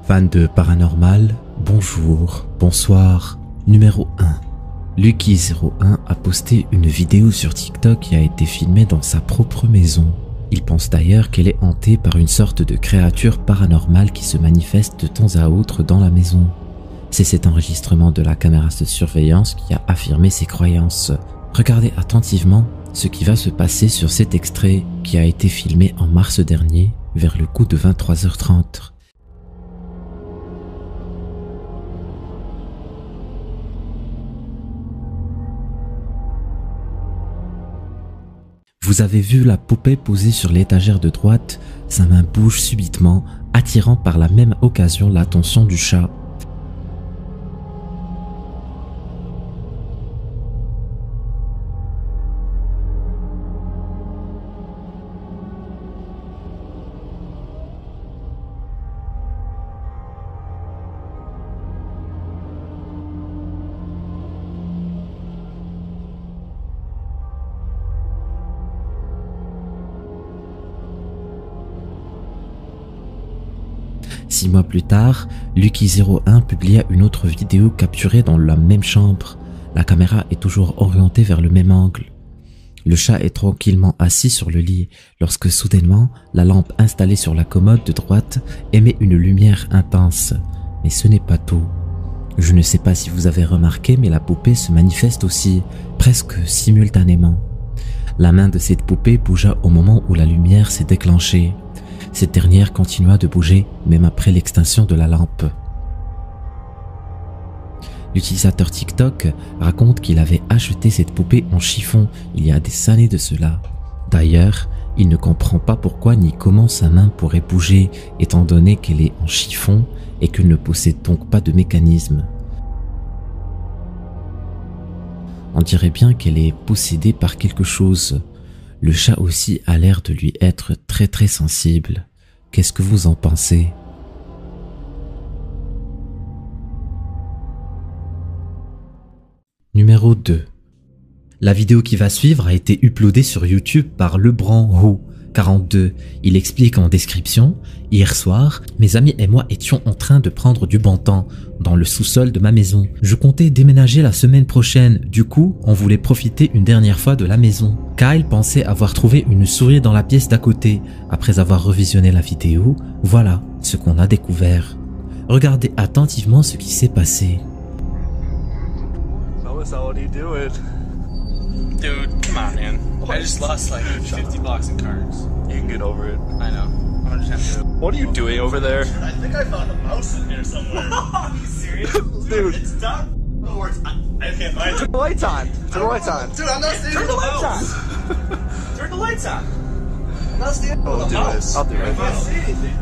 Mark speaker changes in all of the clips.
Speaker 1: Fan de paranormal, bonjour, bonsoir. Numéro 1. Lucky01 a posté une vidéo sur TikTok qui a été filmée dans sa propre maison. Il pense d'ailleurs qu'elle est hantée par une sorte de créature paranormale qui se manifeste de temps à autre dans la maison. C'est cet enregistrement de la caméra de surveillance qui a affirmé ses croyances. Regardez attentivement ce qui va se passer sur cet extrait qui a été filmé en mars dernier vers le coup de 23h30. Vous avez vu la poupée posée sur l'étagère de droite, sa main bouge subitement, attirant par la même occasion l'attention du chat. Six mois plus tard, Lucky01 publia une autre vidéo capturée dans la même chambre. La caméra est toujours orientée vers le même angle. Le chat est tranquillement assis sur le lit lorsque soudainement, la lampe installée sur la commode de droite émet une lumière intense. Mais ce n'est pas tout. Je ne sais pas si vous avez remarqué, mais la poupée se manifeste aussi, presque simultanément. La main de cette poupée bougea au moment où la lumière s'est déclenchée. Cette dernière continua de bouger même après l'extinction de la lampe. L'utilisateur TikTok raconte qu'il avait acheté cette poupée en chiffon il y a des années de cela. D'ailleurs, il ne comprend pas pourquoi ni comment sa main pourrait bouger étant donné qu'elle est en chiffon et qu'elle ne possède donc pas de mécanisme. On dirait bien qu'elle est possédée par quelque chose. Le chat aussi a l'air de lui être très sensible. Qu'est-ce que vous en pensez? Numéro 2. La vidéo qui va suivre a été uploadée sur YouTube par LeBranWho42. Il explique en description: hier soir, mes amis et moi étions en train de prendre du bon temps dans le sous-sol de ma maison. Je comptais déménager la semaine prochaine, du coup, on voulait profiter une dernière fois de la maison. Kyle pensait avoir trouvé une souris dans la pièce d'à côté. Après avoir revisionné la vidéo, voilà ce qu'on a découvert. Regardez attentivement ce qui s'est passé.
Speaker 2: Dude, come on, man. I just lost like 50 bucks in cards.
Speaker 3: You can get over it.
Speaker 2: I know. I'm just have to.
Speaker 3: What are you doing over there?
Speaker 4: I think I found a mouse in there somewhere. Are you serious?
Speaker 3: Dude.
Speaker 4: It's done. Oh, I can't find it.
Speaker 3: Turn the lights on. Turn the lights on.
Speaker 4: Dude, I'm not standing
Speaker 3: Turn the
Speaker 4: with a
Speaker 3: lights
Speaker 4: mouse.
Speaker 3: on.
Speaker 4: Turn the lights on. I'm not standing
Speaker 3: I'll
Speaker 4: with a
Speaker 3: do
Speaker 4: mouse.
Speaker 3: this. I'll do
Speaker 4: I
Speaker 3: it.
Speaker 4: can't see anything.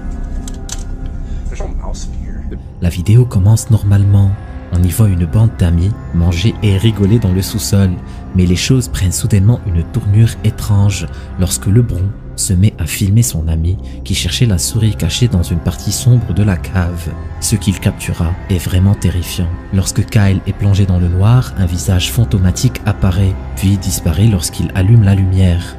Speaker 3: There's no mouse in here.
Speaker 1: La vidéo commence normalement. On y voit une bande d'amis manger et rigoler dans le sous-sol. Mais les choses prennent soudainement une tournure étrange lorsque LeBron se met à filmer son ami qui cherchait la souris cachée dans une partie sombre de la cave. Ce qu'il captura est vraiment terrifiant. Lorsque Kyle est plongé dans le noir, un visage fantomatique apparaît, puis disparaît lorsqu'il allume la lumière.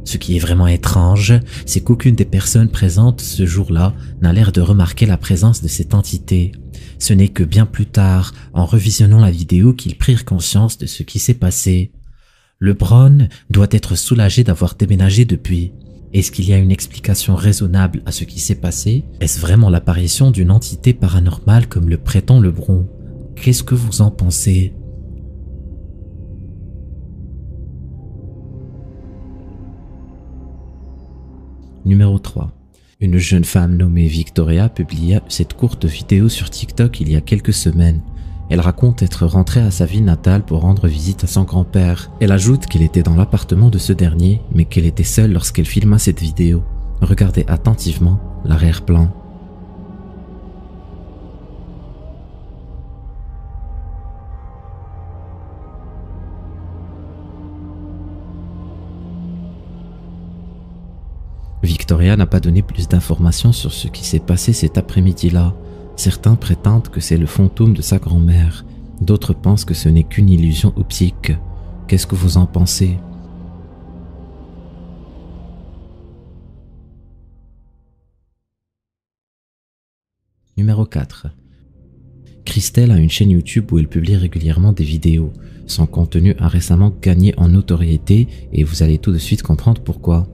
Speaker 1: Ce qui est vraiment étrange, c'est qu'aucune des personnes présentes ce jour-là n'a l'air de remarquer la présence de cette entité. Ce n'est que bien plus tard, en revisionnant la vidéo, qu'ils prirent conscience de ce qui s'est passé. LeBron doit être soulagé d'avoir déménagé depuis. Est-ce qu'il y a une explication raisonnable à ce qui s'est passé? Est-ce vraiment l'apparition d'une entité paranormale comme le prétend LeBron? Qu'est-ce que vous en pensez? Numéro 3. Une jeune femme nommée Victoria publia cette courte vidéo sur TikTok il y a quelques semaines. Elle raconte être rentrée à sa ville natale pour rendre visite à son grand-père. Elle ajoute qu'elle était dans l'appartement de ce dernier, mais qu'elle était seule lorsqu'elle filma cette vidéo. Regardez attentivement l'arrière-plan. Victoria n'a pas donné plus d'informations sur ce qui s'est passé cet après-midi-là. Certains prétendent que c'est le fantôme de sa grand-mère. D'autres pensent que ce n'est qu'une illusion optique. Qu'est-ce que vous en pensez? Numéro 4. Christelle a une chaîne YouTube où elle publie régulièrement des vidéos. Son contenu a récemment gagné en notoriété et vous allez tout de suite comprendre pourquoi.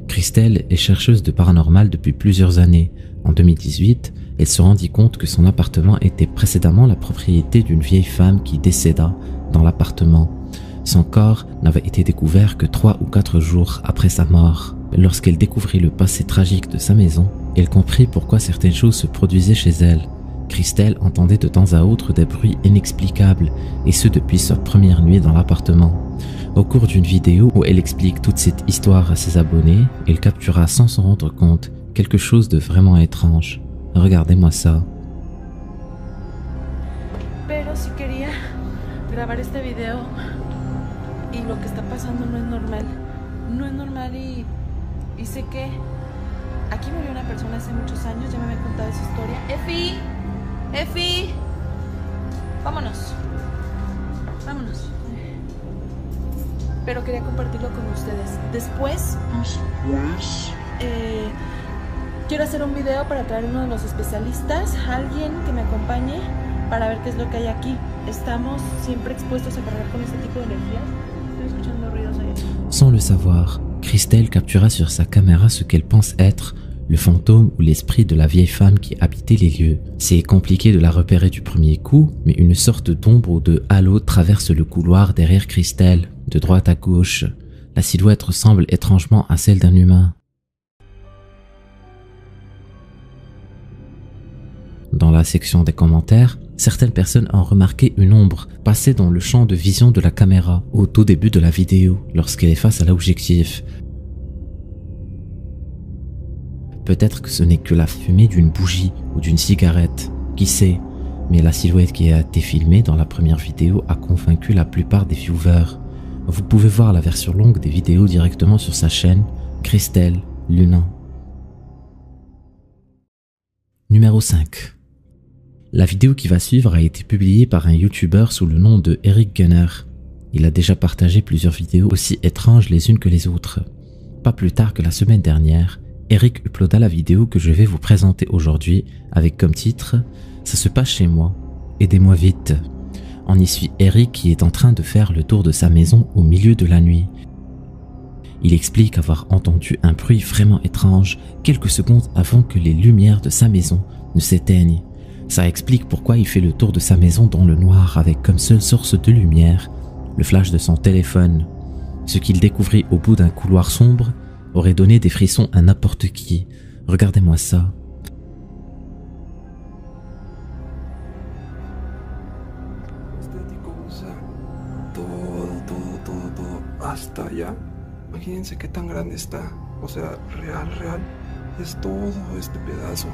Speaker 1: Christelle est chercheuse de paranormal depuis plusieurs années. En 2018, elle se rendit compte que son appartement était précédemment la propriété d'une vieille femme qui décéda dans l'appartement. Son corps n'avait été découvert que 3 ou 4 jours après sa mort. Lorsqu'elle découvrit le passé tragique de sa maison, elle comprit pourquoi certaines choses se produisaient chez elle. Christelle entendait de temps à autre des bruits inexplicables, et ce depuis sa première nuit dans l'appartement. Au cours d'une vidéo où elle explique toute cette histoire à ses abonnés, elle captura sans s'en rendre compte quelque chose de vraiment étrange. Regardez-moi ça.
Speaker 5: Pero si quería grabar este video y lo que está pasando no es normal. No es normal y sé que aquí murió una persona hace muchos años, ya me había contado esa historia. Efi, vámonos. Pero quería compartirlo con ustedes. Después quiero hacer un video para traer uno de los especialistas, alguien que me acompañe para ver qué es lo que hay aquí. Estamos siempre expuestos a cargar con este tipo de energías. Estoy escuchando ruidos ahí.
Speaker 1: Sans le savoir, Christelle captura sur sa caméra ce qu'elle pense être le fantôme ou l'esprit de la vieille femme qui habitait les lieux. C'est compliqué de la repérer du premier coup, mais une sorte d'ombre ou de halo traverse le couloir derrière Christelle, de droite à gauche. La silhouette ressemble étrangement à celle d'un humain. Dans la section des commentaires, certaines personnes ont remarqué une ombre passer dans le champ de vision de la caméra au tout début de la vidéo, lorsqu'elle est face à l'objectif. Peut-être que ce n'est que la fumée d'une bougie ou d'une cigarette, qui sait, mais la silhouette qui a été filmée dans la première vidéo a convaincu la plupart des viewers. Vous pouvez voir la version longue des vidéos directement sur sa chaîne, Christelle Lunan. Numéro 5. La vidéo qui va suivre a été publiée par un YouTuber sous le nom de Eric Gunner. Il a déjà partagé plusieurs vidéos aussi étranges les unes que les autres. Pas plus tard que la semaine dernière, Eric uploada la vidéo que je vais vous présenter aujourd'hui avec comme titre « Ça se passe chez moi, aidez-moi vite ». On y suit Eric qui est en train de faire le tour de sa maison au milieu de la nuit. Il explique avoir entendu un bruit vraiment étrange quelques secondes avant que les lumières de sa maison ne s'éteignent. Ça explique pourquoi il fait le tour de sa maison dans le noir avec comme seule source de lumière le flash de son téléphone. Ce qu'il découvrit au bout d'un couloir sombre aurait donné des frissons à n'importe qui. Regardez-moi ça.
Speaker 6: Todo, hasta allá. Imagínense qué tan grande está. O sea, real. Es todo este pedazo.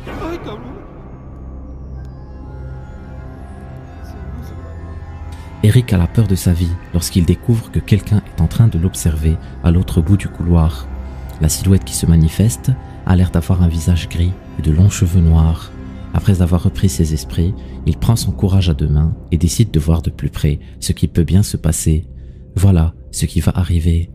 Speaker 6: Ay, cabrón.
Speaker 1: Eric a la peur de sa vie lorsqu'il découvre que quelqu'un est en train de l'observer à l'autre bout du couloir. La silhouette qui se manifeste a l'air d'avoir un visage gris et de longs cheveux noirs. Après avoir repris ses esprits, il prend son courage à deux mains et décide de voir de plus près ce qui peut bien se passer. Voilà ce qui va arriver.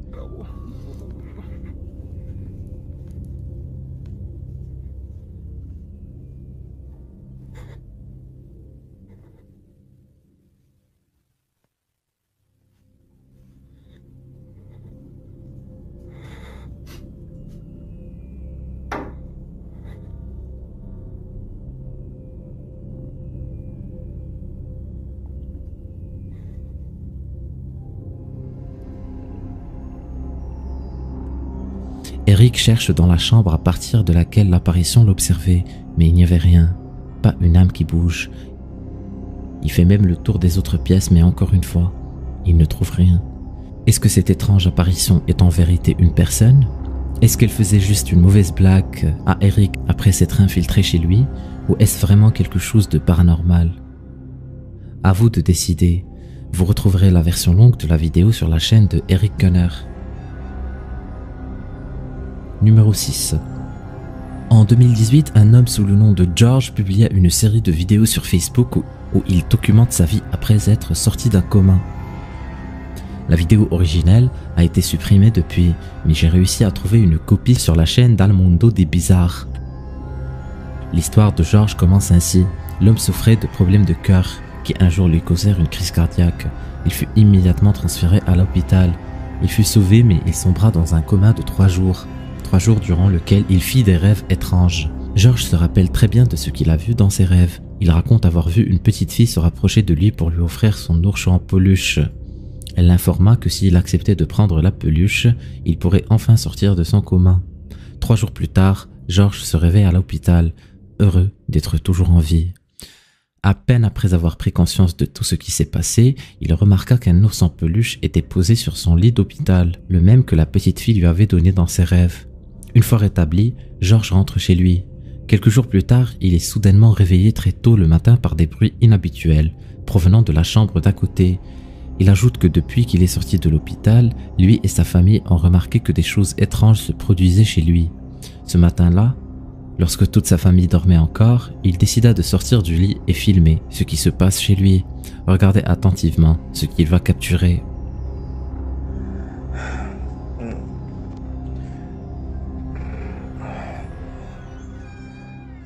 Speaker 1: Eric cherche dans la chambre à partir de laquelle l'apparition l'observait, mais il n'y avait rien, pas une âme qui bouge. Il fait même le tour des autres pièces, mais encore une fois, il ne trouve rien. Est-ce que cette étrange apparition est en vérité une personne? Est-ce qu'elle faisait juste une mauvaise blague à Eric après s'être infiltré chez lui, ou est-ce vraiment quelque chose de paranormal? À vous de décider. Vous retrouverez la version longue de la vidéo sur la chaîne de Eric Gunner. Numéro 6. En 2018, un homme sous le nom de George publia une série de vidéos sur Facebook où il documente sa vie après être sorti d'un coma. La vidéo originelle a été supprimée depuis, mais j'ai réussi à trouver une copie sur la chaîne d'Al Mundo des Bizarres. L'histoire de George commence ainsi. L'homme souffrait de problèmes de cœur qui un jour lui causèrent une crise cardiaque. Il fut immédiatement transféré à l'hôpital. Il fut sauvé mais il sombra dans un coma de 3 jours. 3 jours durant lesquels il fit des rêves étranges. George se rappelle très bien de ce qu'il a vu dans ses rêves. Il raconte avoir vu une petite fille se rapprocher de lui pour lui offrir son ourson en peluche. Elle l'informa que s'il acceptait de prendre la peluche, il pourrait enfin sortir de son coma. 3 jours plus tard, George se réveille à l'hôpital, heureux d'être toujours en vie. À peine après avoir pris conscience de tout ce qui s'est passé, il remarqua qu'un ours en peluche était posé sur son lit d'hôpital, le même que la petite fille lui avait donné dans ses rêves. Une fois rétabli, George rentre chez lui. Quelques jours plus tard, il est soudainement réveillé très tôt le matin par des bruits inhabituels, provenant de la chambre d'à côté. Il ajoute que depuis qu'il est sorti de l'hôpital, lui et sa famille ont remarqué que des choses étranges se produisaient chez lui. Ce matin-là, lorsque toute sa famille dormait encore, il décida de sortir du lit et filmer ce qui se passe chez lui. Regardez attentivement ce qu'il va capturer.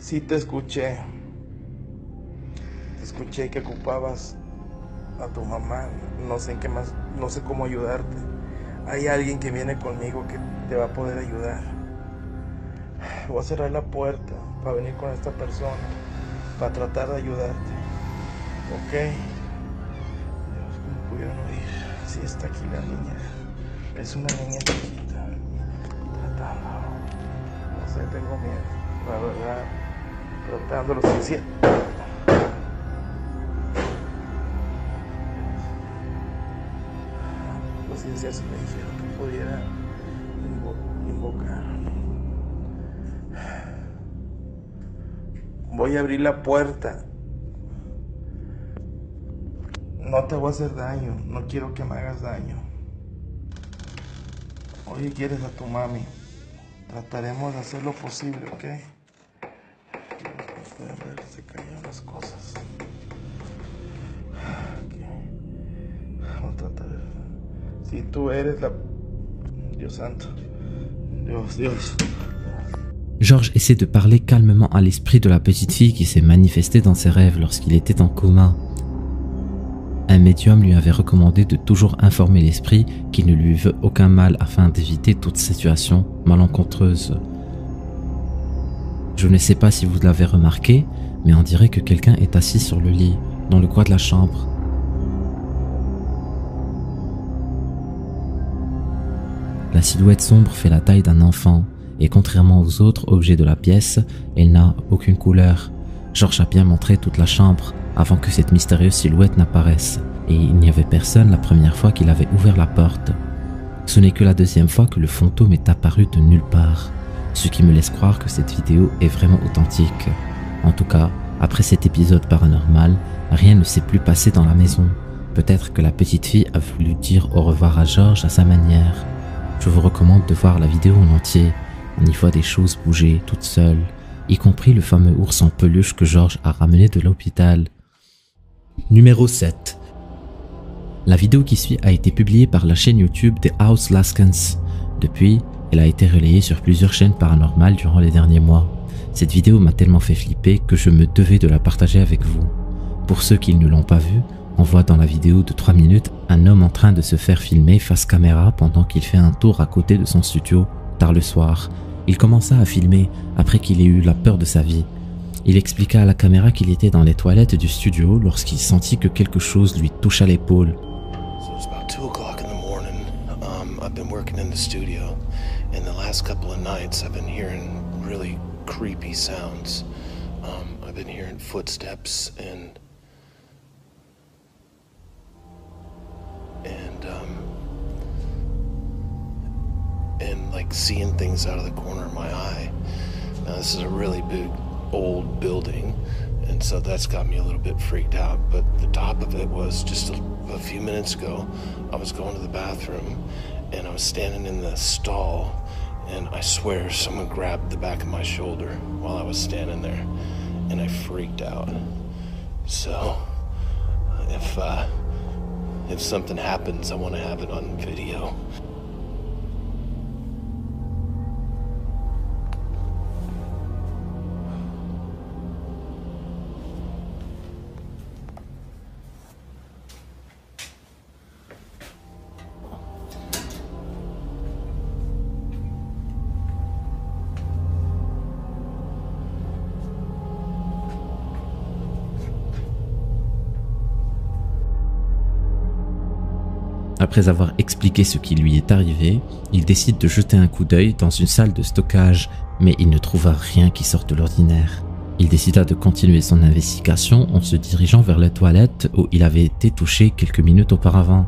Speaker 7: Sí te escuché que ocupabas a tu mamá, no sé en qué más, no sé cómo ayudarte. Hay alguien que viene conmigo que te va a poder ayudar. Voy a cerrar la puerta para venir con esta persona, para tratar de ayudarte. ¿Ok? Dios, ¿cómo pudieron oír? Sí está aquí la niña. Es una niña chiquita. Tratando. No sé, tengo miedo, la verdad. Tratándolo sin cierto. Los ciencias me dijeron que pudiera invocar. Voy a abrir la puerta. No te voy a hacer daño. No quiero que me hagas daño. Oye, quieres a tu mami. Trataremos de hacer lo posible, ¿ok? Pueden ver, se caían las cosas. Okay. Vamos a tratar de... Si tú eres la... Dios santo. Dios.
Speaker 1: George essaie de parler calmement à l'esprit de la petite fille qui s'est manifestée dans ses rêves lorsqu'il était en coma. Un médium lui avait recommandé de toujours informer l'esprit qu'il ne lui veut aucun mal afin d'éviter toute situation malencontreuse. Je ne sais pas si vous l'avez remarqué, mais on dirait que quelqu'un est assis sur le lit, dans le coin de la chambre. La silhouette sombre fait la taille d'un enfant, et contrairement aux autres objets de la pièce, elle n'a aucune couleur. George a bien montré toute la chambre avant que cette mystérieuse silhouette n'apparaisse, et il n'y avait personne la première fois qu'il avait ouvert la porte. Ce n'est que la deuxième fois que le fantôme est apparu de nulle part, ce qui me laisse croire que cette vidéo est vraiment authentique. En tout cas, après cet épisode paranormal, rien ne s'est plus passé dans la maison. Peut-être que la petite fille a voulu dire au revoir à George à sa manière. Je vous recommande de voir la vidéo en entier. On y voit des choses bouger toutes seules, y compris le fameux ours en peluche que George a ramené de l'hôpital. Numéro 7. La vidéo qui suit a été publiée par la chaîne YouTube The House Laskens. Depuis, elle a été relayée sur plusieurs chaînes paranormales durant les derniers mois. Cette vidéo m'a tellement fait flipper que je me devais de la partager avec vous. Pour ceux qui ne l'ont pas vue, on voit dans la vidéo de 3 minutes un homme en train de se faire filmer face caméra pendant qu'il fait un tour à côté de son studio, tard le soir. Il commença à filmer après qu'il ait eu la peur de sa vie. Il expliqua à la caméra qu'il était dans les toilettes du studio lorsqu'il sentit que quelque chose lui toucha l'épaule.
Speaker 8: So it's about 2 o'clock in the morning. I've been working in the studio, and the last couple of nights I've been hearing really creepy sounds. I've been hearing footsteps and like seeing things out of the corner of my eye. Now this is a really big old building, and so that's got me a little bit freaked out. But the top of it was just a few minutes ago, I was going to the bathroom and I was standing in the stall, and I swear someone grabbed the back of my shoulder while I was standing there, and I freaked out. So, if something happens, I want to have it on video.
Speaker 1: Après avoir expliqué ce qui lui est arrivé, il décide de jeter un coup d'œil dans une salle de stockage, mais il ne trouva rien qui sorte de l'ordinaire. Il décida de continuer son investigation en se dirigeant vers les toilettes où il avait été touché quelques minutes auparavant.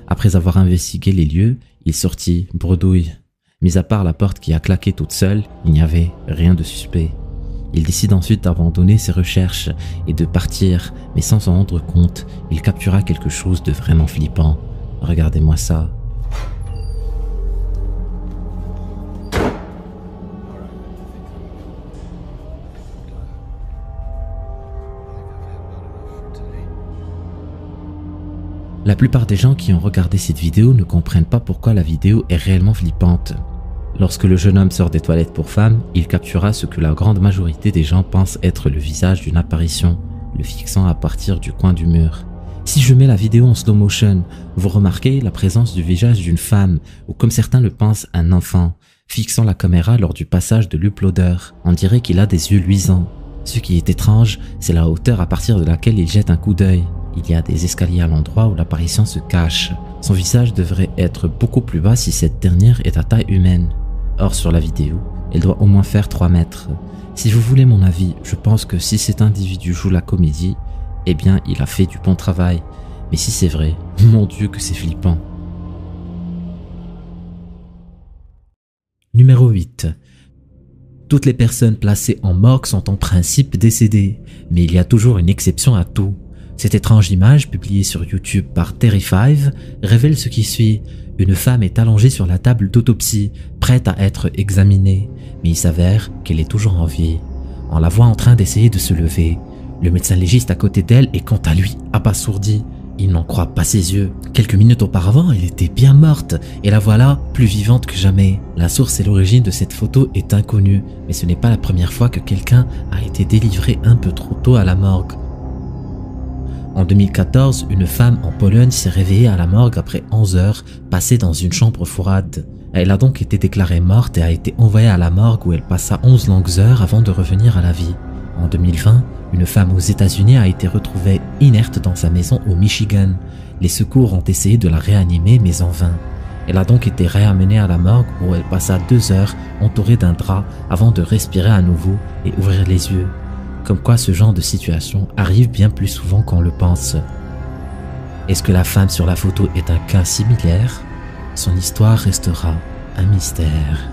Speaker 1: Après avoir investigué les lieux, il sortit bredouille. Mis à part la porte qui a claqué toute seule, il n'y avait rien de suspect. Il décide ensuite d'abandonner ses recherches et de partir, mais sans s'en rendre compte, il captura quelque chose de vraiment flippant. Regardez-moi ça. La plupart des gens qui ont regardé cette vidéo ne comprennent pas pourquoi la vidéo est réellement flippante. Lorsque le jeune homme sort des toilettes pour femmes, il captura ce que la grande majorité des gens pensent être le visage d'une apparition, le fixant à partir du coin du mur. Si je mets la vidéo en slow motion, vous remarquez la présence du visage d'une femme, ou comme certains le pensent, un enfant, fixant la caméra lors du passage de l'uploader. On dirait qu'il a des yeux luisants. Ce qui est étrange, c'est la hauteur à partir de laquelle il jette un coup d'œil. Il y a des escaliers à l'endroit où l'apparition se cache. Son visage devrait être beaucoup plus bas si cette dernière est à taille humaine. Or sur la vidéo, elle doit au moins faire 3 mètres. Si vous voulez mon avis, je pense que si cet individu joue la comédie, eh bien il a fait du bon travail. Mais si c'est vrai, mon Dieu que c'est flippant. Numéro 8. Toutes les personnes placées en morgue sont en principe décédées, mais il y a toujours une exception à tout. Cette étrange image, publiée sur YouTube par Terry5, révèle ce qui suit. Une femme est allongée sur la table d'autopsie, prête à être examinée, mais il s'avère qu'elle est toujours en vie. On la voit en train d'essayer de se lever. Le médecin légiste à côté d'elle est quant à lui abasourdi. Il n'en croit pas ses yeux. Quelques minutes auparavant, elle était bien morte, et la voilà plus vivante que jamais. La source et l'origine de cette photo est inconnue, mais ce n'est pas la première fois que quelqu'un a été délivré un peu trop tôt à la morgue. En 2014, une femme en Pologne s'est réveillée à la morgue après 11 heures passées dans une chambre froide. Elle a donc été déclarée morte et a été envoyée à la morgue où elle passa 11 longues heures avant de revenir à la vie. En 2020, une femme aux États-Unis a été retrouvée inerte dans sa maison au Michigan. Les secours ont essayé de la réanimer mais en vain. Elle a donc été réamenée à la morgue où elle passa 2 heures entourée d'un drap avant de respirer à nouveau et ouvrir les yeux. Comme quoi ce genre de situation arrive bien plus souvent qu'on le pense. Est-ce que la femme sur la photo est un cas similaire? Son histoire restera un mystère.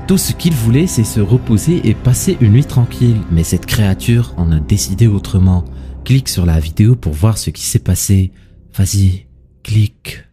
Speaker 1: Tout ce qu'il voulait, c'est se reposer et passer une nuit tranquille, mais cette créature en a décidé autrement. Clique sur la vidéo pour voir ce qui s'est passé. Vas-y, clique.